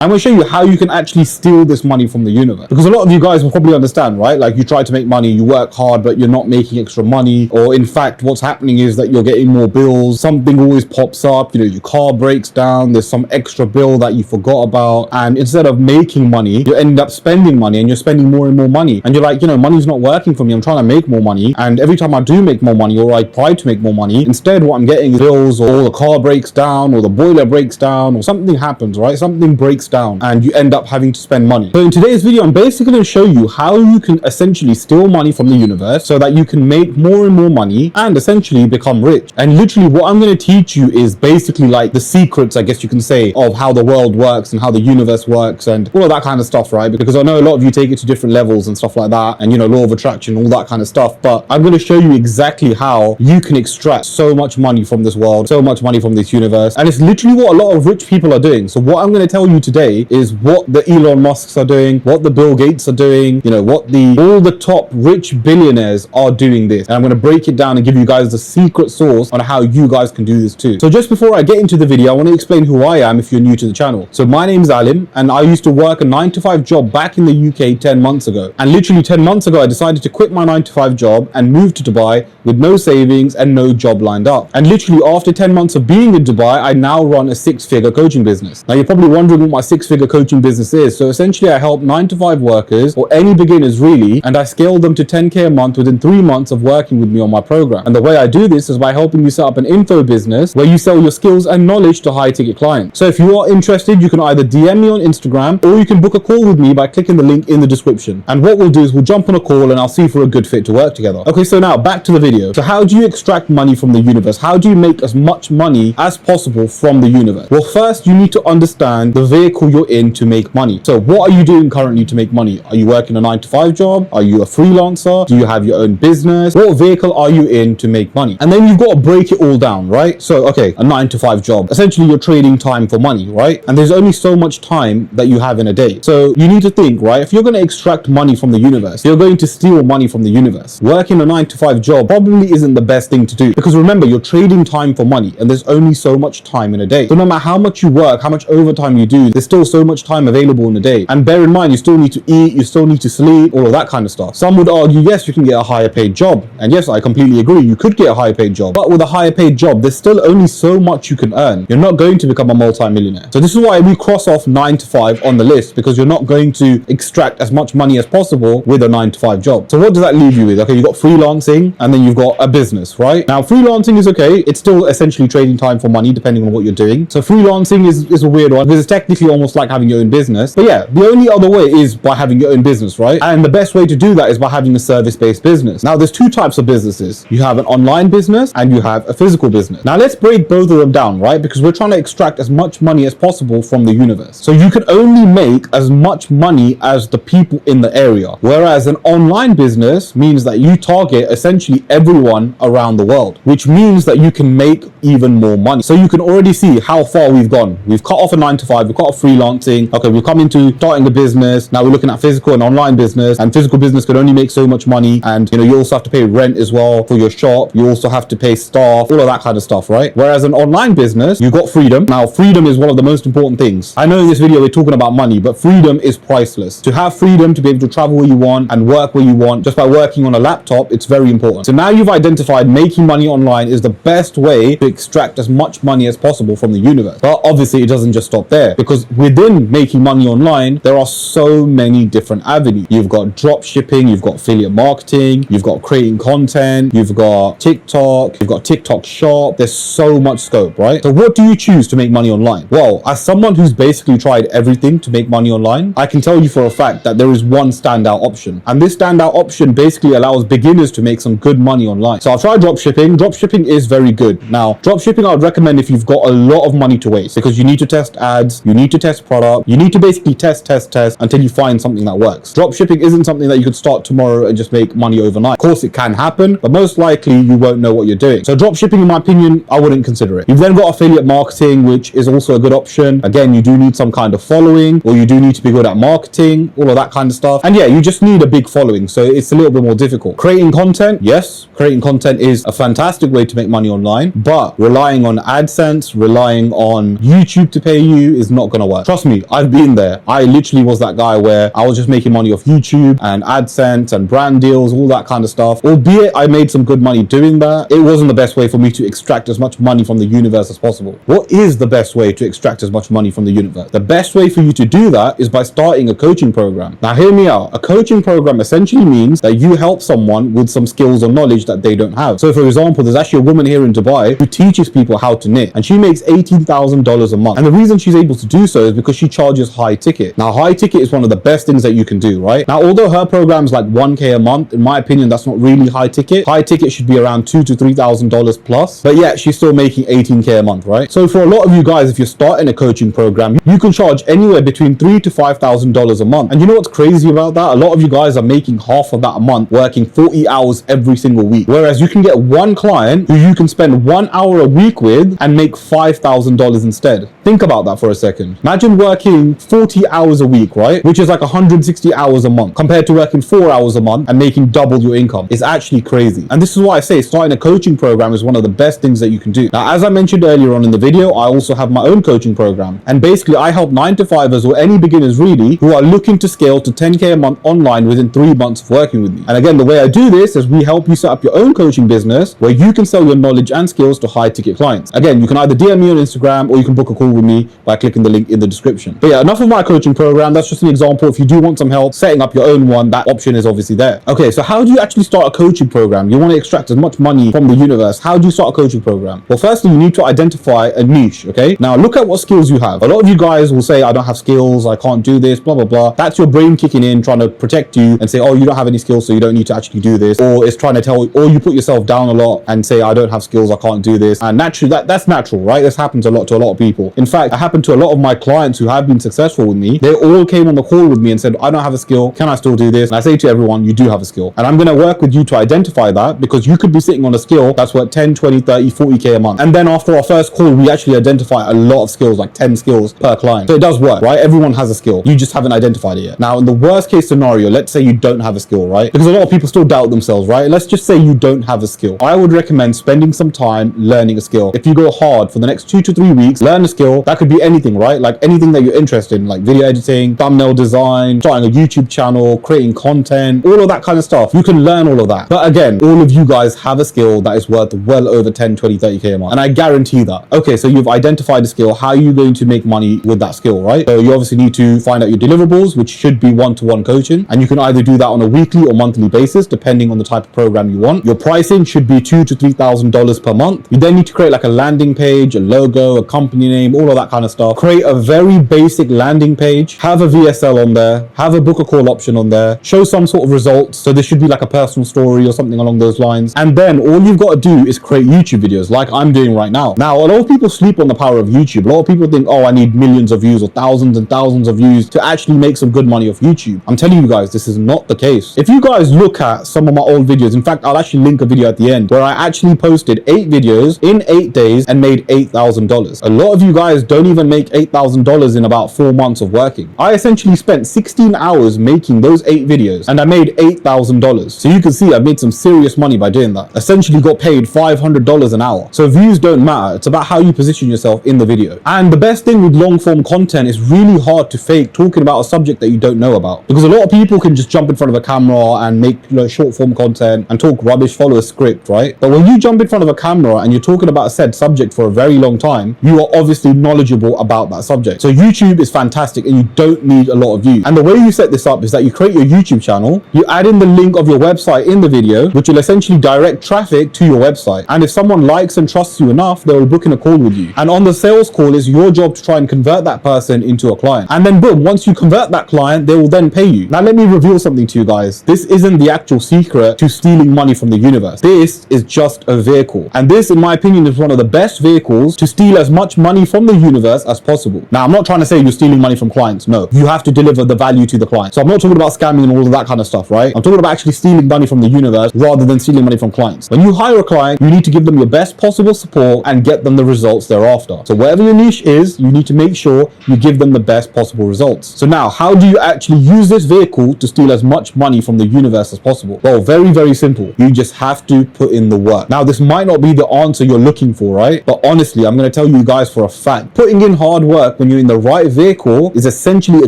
I'm going to show you how you can actually steal this money from the universe. Because a lot of you guys will probably understand, right? Like you try to make money, you work hard, but you're not making extra money. Or in fact, what's happening is that you're getting more bills. Something always pops up, you know, your car breaks down, there's some extra bill that you forgot about. And instead of making money, you end up spending money and you're spending more and more money. And you're like, you know, money's not working for me. I'm trying to make more money. And every time I do make more money, or I try to make more money, instead what I'm getting is bills, or the car breaks down, or the boiler breaks down, or something happens, right? Something breaks down and you end up having to spend money. So in today's video, I'm basically going to show you how you can essentially steal money from the universe so that you can make more and more money and essentially become rich. And literally what I'm going to teach you is basically like the secrets, I guess you can say, of how the world works and how the universe works and all of that kind of stuff, right? Because I know a lot of you take it to different levels and stuff like that, and you know, law of attraction, all that kind of stuff. But I'm going to show you exactly how you can extract so much money from this world, so much money from this universe. And it's literally what a lot of rich people are doing. So what I'm going to tell you today is what the Elon Musks are doing, what the Bill Gates are doing, you know, what all the top rich billionaires are doing this. And I'm going to break it down and give you guys the secret sauce on how you guys can do this too. So just before I get into the video, I want to explain who I am if you're new to the channel. So my name is Alim, and I used to work a 9-to-5 job back in the UK 10 months ago. And literally 10 months ago, I decided to quit my 9-to-5 job and move to Dubai with no savings and no job lined up. And literally after 10 months of being in Dubai, I now run a 6-figure coaching business. Now you're probably wondering what my 6-figure coaching business is. So essentially I help 9-to-5 workers, or any beginners really, and I scale them to 10K a month within 3 months of working with me on my program. And the way I do this is by helping you set up an info business where you sell your skills and knowledge to high ticket clients. So if you are interested, you can either DM me on Instagram, or you can book a call with me by clicking the link in the description. And what we'll do is we'll jump on a call and I'll see if we're a good fit to work together. Okay, so now back to the video. So how do you extract money from the universe? How do you make as much money as possible from the universe? Well, first you need to understand the vehicle you're in to make money. So what are you doing currently to make money? Are you working a 9-to-5 job? Are you a freelancer? Do you have your own business? What vehicle are you in to make money? And then you've got to break it all down, right? So, okay, a 9-to-5 job. Essentially, you're trading time for money, right? And there's only so much time that you have in a day. So you need to think, right? If you're going to extract money from the universe, you're going to steal money from the universe. Working a 9-to-5 job probably isn't the best thing to do, because remember, you're trading time for money and there's only so much time in a day. So no matter how much you work, how much overtime you do, there's still so much time available in a day. And bear in mind, you still need to eat, you still need to sleep, all of that kind of stuff. Some would argue, yes, you can get a higher paid job. And yes, I completely agree. You could get a higher paid job, but with a higher paid job, there's still only so much you can earn. You're not going to become a multi-millionaire. So this is why we cross off 9-to-5 on the list, because you're not going to extract as much money as possible with a 9-to-5 job. So what does that leave you with? Okay, you've got freelancing and then you've got a business, right? Now freelancing is okay. It's still essentially trading time for money depending on what you're doing. So freelancing is a weird one because it's technically almost like having your own business. But yeah, the only other way is by having your own business, right? And the best way to do that is by having a service-based business. Now there's two types of businesses. You have an online business and you have a physical business. Now let's break both of them down, right? Because we're trying to extract as much money as possible from the universe. So you can only make as much money as the people in the area. Whereas an online business means that you target essentially everyone around the world, which means that you can make even more money. So you can already see how far we've gone. We've cut off a 9-to-5, we've cut off freelancing. Okay, we've come into starting a business. Now we're looking at physical and online business, and physical business can only make so much money. And you know, you also have to pay rent as well for your shop. You also have to pay staff, all of that kind of stuff, right? Whereas an online business, you've got freedom. Now freedom is one of the most important things. I know in this video we're talking about money, but freedom is priceless. To have freedom to be able to travel where you want and work where you want just by working on a laptop, it's very important. So now you've identified making money online is the best way to extract as much money as possible from the universe. But obviously it doesn't just stop there, because within making money online, there are so many different avenues. You've got drop shipping, you've got affiliate marketing, you've got creating content, you've got TikTok, you've got TikTok shop. There's so much scope, right? So what do you choose to make money online? Well, as someone who's basically tried everything to make money online, I can tell you for a fact that there is one standout option. And this standout option basically allows beginners to make some good money online. So I've tried drop shipping. Drop shipping is very good. Now, drop shipping I would recommend if you've got a lot of money to waste, because you need to test ads, you need to test product, you need to basically test until you find something that works. Drop shipping isn't something that you could start tomorrow and just make money overnight. Of course it can happen, but most likely you won't know what you're doing. So drop shipping, in my opinion, I wouldn't consider it. You've then got affiliate marketing, which is also a good option. Again, you do need some kind of following, or you do need to be good at marketing, all of that kind of stuff. And yeah, you just need a big following, so it's a little bit more difficult. Creating content, yes, creating content is a fantastic way to make money online, but relying on AdSense, relying on YouTube to pay you is not going to work. Trust me, I've been there. I literally was that guy where I was just making money off YouTube and AdSense and brand deals, all that kind of stuff. Albeit I made some good money doing that, it wasn't the best way for me to extract as much money from the universe as possible. What is the best way to extract as much money from the universe? The best way for you to do that is by starting a coaching program. Now hear me out. A coaching program essentially means that you help someone with some skills or knowledge that they don't have. So for example, there's actually a woman here in Dubai who teaches people how to knit, and she makes $18,000 a month. And the reason she's able to do so is because she charges high ticket. Now high ticket is one of the best things that you can do, right? Now although her program is like 1K a month, in my opinion that's not really high ticket. High ticket should be around $2,000 to $3,000 plus, but yeah, she's still making 18K a month, right? So for a lot of you guys, if you're starting a coaching program, you can charge anywhere between $3,000 to $5,000 a month. And you know what's crazy about that? A lot of you guys are making half of that a month, working 40 hours every single week. Whereas you can get one client who you can spend 1 hour a week with and make $5,000 instead. Think about that for a second. Imagine working 40 hours a week, right? Which is like 160 hours a month, compared to working 4 hours a month and making double your income. It's actually crazy. And this is why I say starting a coaching program is one of the best things that you can do. Now, as I mentioned earlier on in the video, I also have my own coaching program. And basically I help 9-to-5ers or any beginners really who are looking to scale to 10K a month online within 3 months of working with me. And again, the way I do this is we help you set up your own coaching business where you can sell your knowledge and skills to high ticket clients. Again, you can either DM me on Instagram or you can book a call with me by clicking the link in the description. But yeah, enough of my coaching program. That's just an example. If you do want some help setting up your own one, that option is obviously there. Okay, so how do you actually start a coaching program? You want to extract as much money from the universe. How do you start a coaching program? Well, firstly, you need to identify a niche, okay? Now, look at what skills you have. A lot of you guys will say, I don't have skills, I can't do this, blah, blah, blah. That's your brain kicking in, trying to protect you and say, oh, you don't have any skills, so you don't need to actually do this. Or it's trying to tell, or you put yourself down a lot and say, I don't have skills, I can't do this. And naturally, that's natural, right? This happens a lot to a lot of people. In fact, it happened to a lot of my clients who have been successful with me. They all came on the call with me and said, I don't have a skill, can I still do this? And I say to everyone, you do have a skill. And I'm going to work with you to identify that, because you could be sitting on a skill that's worth 10, 20, 30, 40K a month. And then after our first call, we actually identify a lot of skills, like 10 skills per client. So it does work, right? Everyone has a skill. You just haven't identified it yet. Now, in the worst case scenario, let's say you don't have a skill, right? Because a lot of people still doubt themselves, right? Let's just say you don't have a skill. I would recommend spending some time learning a skill. If you go hard for the next 2 to 3 weeks, learn a skill. That could be anything, right? Like anything that you're interested in, like video editing, thumbnail design, starting a YouTube channel, creating content, all of that kind of stuff. You can learn all of that. But again, all of you guys have a skill that is worth well over 10, 20, 30K a month. And I guarantee that. Okay, so you've identified a skill. How are you going to make money with that skill, right? So you obviously need to find out your deliverables, which should be one-to-one coaching. And you can either do that on a weekly or monthly basis, depending on the type of program you want. Your pricing should be $2,000 to $3,000 per month. You then need to create like a landing page, a logo, a company name, all of that kind of stuff. Create a very basic landing page, have a VSL on there, have a book a call option on there, show some sort of results. So this should be like a personal story or something along those lines. And then all you've got to do is create YouTube videos like I'm doing right now. Now, a lot of people sleep on the power of YouTube. A lot of people think, oh, I need millions of views or thousands and thousands of views to actually make some good money off YouTube. I'm telling you guys, this is not the case. If you guys look at some of my old videos, in fact, I'll actually link a video at the end where I actually posted 8 videos in 8 days and made $8,000. A lot of you guys don't even make $8,000 in about 4 months of working. I essentially spent 16 hours making those 8 videos and I made $8,000. So you can see I made some serious money by doing that. Essentially got paid $500 an hour. So views don't matter. It's about how you position yourself in the video. And the best thing with long form content is really hard to fake talking about a subject that you don't know about, because a lot of people can just jump in front of a camera and make short form content and talk rubbish, follow a script, right? But when you jump in front of a camera and you're talking about a said subject for a very long time, you are obviously knowledgeable about that subject. So YouTube is fantastic and you don't need a lot of views. And the way you set this up is that you create your YouTube channel, you add in the link of your website in the video, which will essentially direct traffic to your website. And if someone likes and trusts you enough, they will book in a call with you. And on the sales call, it's your job to try and convert that person into a client. And then boom, once you convert that client, they will then pay you. Now let me reveal something to you guys. This isn't the actual secret to stealing money from the universe. This is just a vehicle. And this, in my opinion, is one of the best vehicles to steal as much money from the universe as possible. Now, I'm not trying to say you're stealing money from clients. No, you have to deliver the value to the client. So I'm not talking about scamming and all of that kind of stuff, right? I'm talking about actually stealing money from the universe rather than stealing money from clients. When you hire a client, you need to give them your best possible support and get them the results thereafter. So whatever your niche is, you need to make sure you give them the best possible results. So now, how do you actually use this vehicle to steal as much money from the universe as possible? Well, very, very simple. You just have to put in the work. Now, this might not be the answer you're looking for, right? But honestly, I'm going to tell you guys for a fact, putting in hard work when you're in the right vehicle is essentially a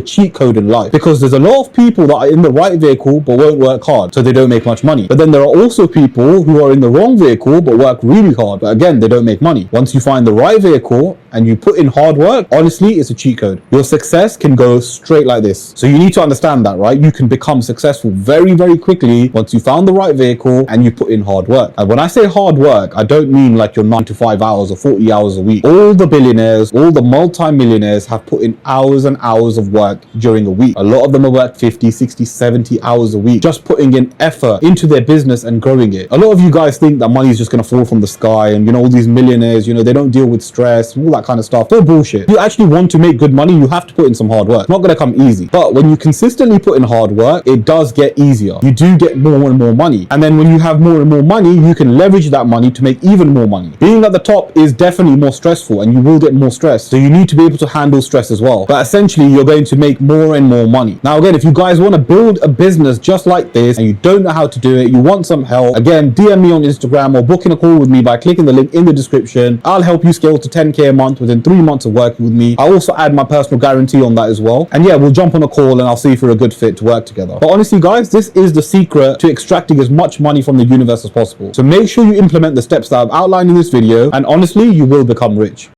cheat code in life, because there's a lot of people that are in the right vehicle but won't work hard, so they don't make much money. But then there are also people who are in the wrong vehicle but work really hard, but again, they don't make money. Once you find the right vehicle and you put in hard work, honestly, it's a cheat code. Your success can go straight like this. So you need to understand that, right? You can become successful very, very quickly once you found the right vehicle and you put in hard work. And when I say hard work, I don't mean like your 9 to 5 hours or 40 hours a week. All the billionaires, all the multi-millionaires have put in hours and hours of work during a week. A lot of them have worked 50, 60, 70 hours a week, just putting in effort into their business and growing it. A lot of you guys think that money is just going to fall from the sky, and all these millionaires, they don't deal with stress, all that kind of stuff. They're bullshit. If you actually want to make good money, you have to put in some hard work. It's not going to come easy. But when you consistently put in hard work, it does get easier. You do get more and more money. And then when you have more and more money, you can leverage that money to make even more money. Being at the top is definitely more stressful, and you will get more stress. So you need to be able to handle stress as well. But essentially, you're going to make more and more money. Now, again, if you guys want to build a business just like this and you don't know how to do it, you want some help, again, DM me on Instagram or book in a call with me by clicking the link in the description. I'll help you scale to 10K a month within 3 months of working with me. I also add my personal guarantee on that as well. And yeah, we'll jump on a call and I'll see if you're a good fit to work together. But honestly, guys, this is the secret to extracting as much money from the universe as possible. So make sure you implement the steps that I've outlined in this video, and honestly, you will become rich.